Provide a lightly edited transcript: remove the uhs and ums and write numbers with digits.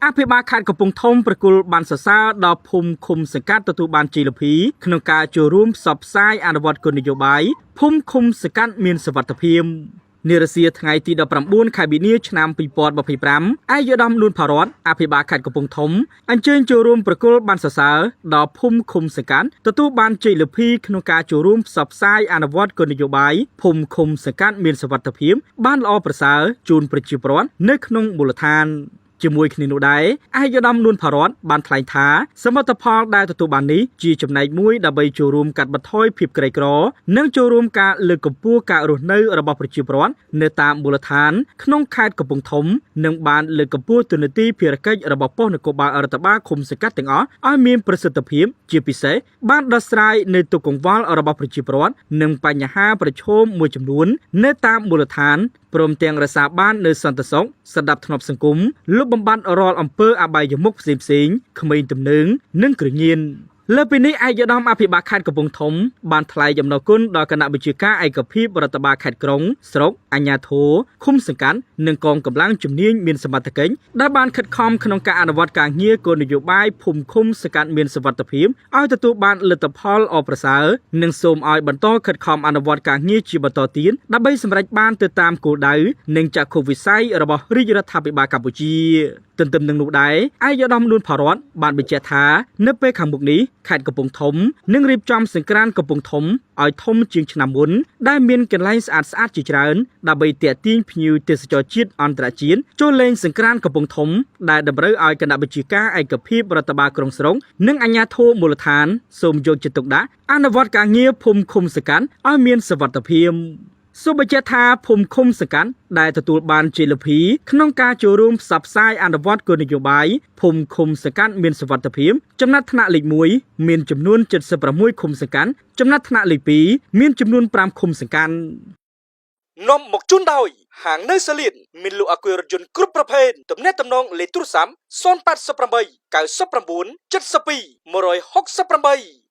អភិបាលខេត្តកំពង់ធំប្រគល់បានសរសើរដល់ភូមិឃុំសង្កាត់ទទួលបានជ័យលាភីក្នុងការចូលរួមផ្សព្វផ្សាយអនុវត្តគោលនយោបាយភូមិឃុំសង្កាត់មានសុវត្ថិភាពនារាសីថ្ងៃទី19ខែមីនាឆ្នាំ2025អាយដាមនួនផារ៉ាត់អភិបាលខេត្តកំពង់ធំអញ្ជើញចូលរួមប្រគល់បានសរសើរដល់ភូមិឃុំសង្កាត់ទទួលបានជ័យលាភីក្នុងការចូលរួមផ្សព្វផ្សាយអនុវត្តគោលនយោបាយភូមិឃុំសង្កាត់មានសុវត្ថិភាពបានល្អប្រសើរជូនប្រជាពលរដ្ឋនៅក្នុងមូលដ្ឋានជាមួយគ្នានោះដែរអាយដាមនួនផារ៉ាត់បានថ្លែងថាសមិទ្ធផលដែលទទួលបាននេះជាចំណែកមួយដើម្បីចូលរួមកាត់បន្ថយភាពក្រីក្រនិងចូលរួមការលើកកម្ពស់ការរស់នៅរបស់ប្រជាពលរដ្ឋនៅតាមមូលដ្ឋានក្នុងខេត្តកំពង់ធំនិងបានលើកកម្ពស់ទូនាទីភារកិច្ចរបស់ប៉ុស្តិ៍នគរបាលរដ្ឋបាលឃុំសង្កាត់ទាំងអស់ឲ្យមានប្រសិទ្ធភាពជាពិសេសបានដោះស្រាយនៅទុក្ខកង្វល់របស់ប្រជាពលរដ្ឋនិងបញ្ហាប្រឈមមួយចំនួននៅតាមមូលដ្ឋានព្រមទាំងរក្សាបាននូវសន្តិសុខសណ្ដាប់ធ្នាប់សង្គមលុបបំបាត់រាល់អំពើអបាយមុខផ្សេងៗក្មេងទំនើងនិងគ្រឿងញៀនលើពីនេះអាយដាមអភិបាលខេត្តកំពង់ធំបានថ្លែងអំណរគុណដល់គណៈវិជាការឯកភាពរដ្ឋបាលខេត្តក្រុងស្រុកអាជ្ញាធរឃុំសង្កាត់និងកងកម្លាំងជំនាញមានសមត្ថកិច្ចដែលបានខិតខំក្នុងការអនុវត្តការងារគោលនយោបាយភូមិឃុំសង្កាត់មានសុវត្ថិភាពឲ្យទទួលបានលទ្ធផលល្អប្រសើរនិងសូមឲ្យបន្តខិតខំអនុវត្តការងារជាបន្តទៀតដើម្បីសម្រេចបានទៅតាមគោលដៅនិងចក្ខុវិស័យរបស់រាជរដ្ឋាភិបាលកម្ពុជាទន្ទឹមនឹងនោះដែរអាយដាមនួនផារ៉ាត់បានបញ្ជាក់ថានៅពេលខាងមុខនេះខេត្តកំពង់ធំនឹងរៀបចំសង្ក្រាន្តកំពង់ធំឲ្យធំជាងឆ្នាំមុនដែលមានកន្លែងស្អាតជាច្រើនដើម្បីទាក់ទាញភ្ញៀវទេសចរជាតិអន្តរជាតិចូលលេងសង្ក្រាន្តកំពង់ធំដែលតម្រូវឲ្យគណៈវិជាការឯកភាពរដ្ឋបាលក្រុងស្រុកនិងអាជ្ញាធរមូលដ្ឋានសូមយកចិត្តទុកដាក់អនុវត្តការងារភូមិឃុំសង្កាត់ឲ្យមានសុវត្ថិភាពសូមបញ្ជាក់ថាភូមិឃុំសង្កាត់ដែលទទួលបានជ័យលាភីក្នុងការចូលរួមផ្សព្វផ្សាយអនុវត្តគោលនយោបាយភូមិឃុំសង្កាត់មានសុវត្ថិភាពចំណាត់ថ្នាក់លេខ1មានចំនួន76ឃុំសង្កាត់ចំណាត់ថ្នាក់លេខ2មានចំនួន5ឃុំសង្កាត់នាំមកជូនដោយហាងនៅសាលៀនមានលក់អគុយរថយន្តគ្រប់ប្រភេទទំនាក់ទំនងលេខទូរស័ព្ទ088 99 72 168